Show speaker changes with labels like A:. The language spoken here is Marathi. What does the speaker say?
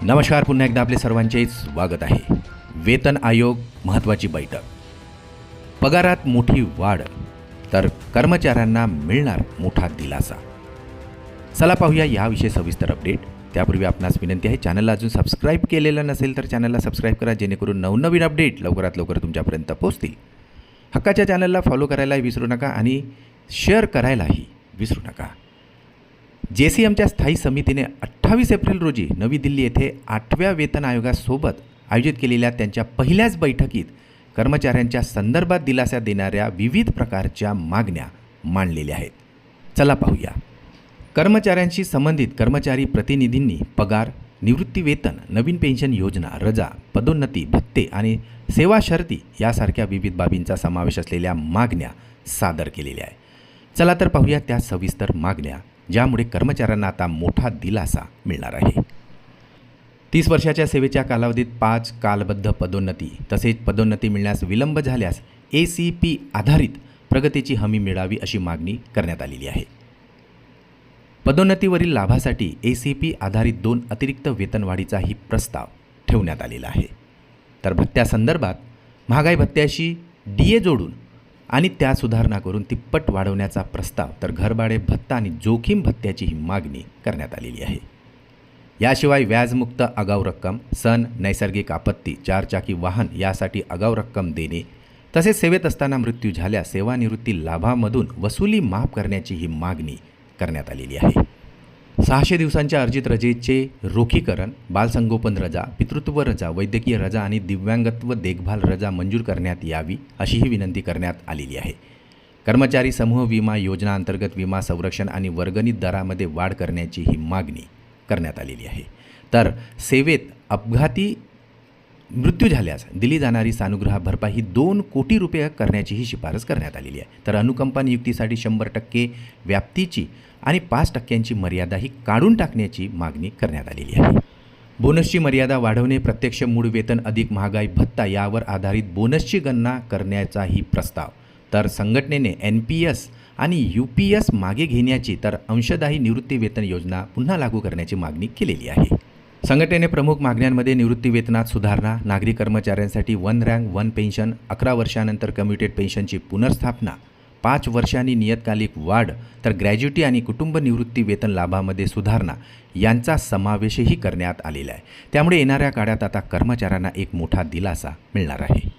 A: नमस्कार, पुन्हा एकदा आपले सर्वांचे स्वागत आहे. वेतन आयोग महत्त्वाची बैठक, पगारात मोठी वाढ, तर कर्मचाऱ्यांना मिळणार मोठा दिलासा. चला पाहूया याविषयी सविस्तर अपडेट. त्यापूर्वी आपणास विनंती आहे, चॅनलला अजून सबस्क्राईब केलेलं नसेल तर चॅनलला सबस्क्राईब करा, जेणेकरून नवनवीन अपडेट लवकरात लवकर तुमच्यापर्यंत पोहोचतील. हक्काच्या चॅनलला फॉलो करायलाही विसरू नका आणि शेअर करायलाही विसरू नका. JCMच्या स्थायी समितीने 28 एप्रिल रोजी नवी दिल्ली येथे 8व्या वेतन आयोगासोबत आयोजित केलेल्या त्यांच्या पहिल्याच बैठकीत कर्मचाऱ्यांच्या संदर्भात दिलासा देणाऱ्या विविध प्रकारच्या मागण्या मांडलेल्या आहेत. चला पाहूया. कर्मचाऱ्यांशी संबंधित कर्मचारी प्रतिनिधींनी पगार, निवृत्ती वेतन, नवीन पेन्शन योजना, रजा, पदोन्नती, भत्ते आणि सेवा शर्ती यासारख्या विविध बाबींचा समावेश असलेल्या मागण्या सादर केलेल्या आहे. चला तर पाहूया त्या सविस्तर मागण्या, ज्यामुळे कर्मचाऱ्यांना आता मोठा दिलासा मिळणार आहे. 30 वर्षाच्या सेवेच्या कालावधीत 5 कालबद्ध पदोन्नती तसेच पदोन्नती मिळण्यास विलंब झाल्यास ACP आधारित प्रगतीची हमी मिळावी अशी मागणी करण्यात आलेली आहे. पदोन्नतीवरील लाभासाठी ACP आधारित 2 अतिरिक्त वेतनवाढीचाही प्रस्ताव ठेवण्यात आलेला आहे. तर भत्त्यासंदर्भात महागाई भत्त्याशी DA जोडून आणि त्या सुधारणा करून तिप्पट वाढवण्याचा प्रस्ताव, तर घरभाडे भत्ता आणि जोखीम भत्त्याची ही मागणी करण्यात आलेली आहे. याशिवाय व्याजमुक्त आगाऊ रक्कम, सण, नैसर्गिक आपत्ती, 4 चाकी वाहन यासाठी आगाऊ रक्कम देणे, तसेच सेवेत असताना मृत्यू झाल्यास सेवानिवृत्ती लाभामधून वसुली माफ करण्याची ही मागणी करण्यात आलेली आहे. 600 दिवसांच्या अर्जित रजेचे रोखीकरण, बालसंगोपन रजा, पितृत्व रजा, वैद्यकीय रजा आणि दिव्यांगत्व देखभाल रजा मंजूर करण्यात यावी अशीही विनंती करण्यात आलेली आहे. कर्मचारी समूह विमा योजना अंतर्गत विमा संरक्षण आणि वर्गणी दरामध्ये वाढ करण्याची ही मागणी करण्यात आलेली आहे. तर सेवेत अपघाती मृत्यू झाल्यास दिली जाणारी सानुग्रह भरपाई 2 कोटी रुपये करण्याचीही शिफारस करण्यात आलेली आहे. तर अनुकंपा नियुक्तीसाठी 100% व्याप्तीची आणि 5% मर्यादाही काढून टाकण्याची मागणी करण्यात आलेली आहे. बोनसची मर्यादा वाढवणे, प्रत्यक्ष मूळ वेतन अधिक महागाई भत्ता यावर आधारित बोनसची गणना करण्याचाही प्रस्ताव, तर संघटनेने NPS आणि UPS मागे घेण्याची, तर अंशदायी निवृत्ती वेतन योजना पुन्हा लागू करण्याची मागणी केलेली आहे. संघटनेने प्रमुख मागण्यांमध्ये निवृत्ती वेतनात सुधारणा, नागरी कर्मचाऱ्यांसाठी 1 रँक 1 पेन्शन, 11 वर्षानंतर कम्युटेड पेन्शनची पुनर्स्थापना, 5 वर्षांनी नियतकालिक वाढ, तर ग्रॅज्युटी आणि कुटुंब निवृत्ती वेतन लाभामध्ये सुधारणा यांचा समावेशही करण्यात आलेला आहे. त्यामुळे येणाऱ्या काळात आता कर्मचाऱ्यांना एक मोठा दिलासा मिळणार आहे.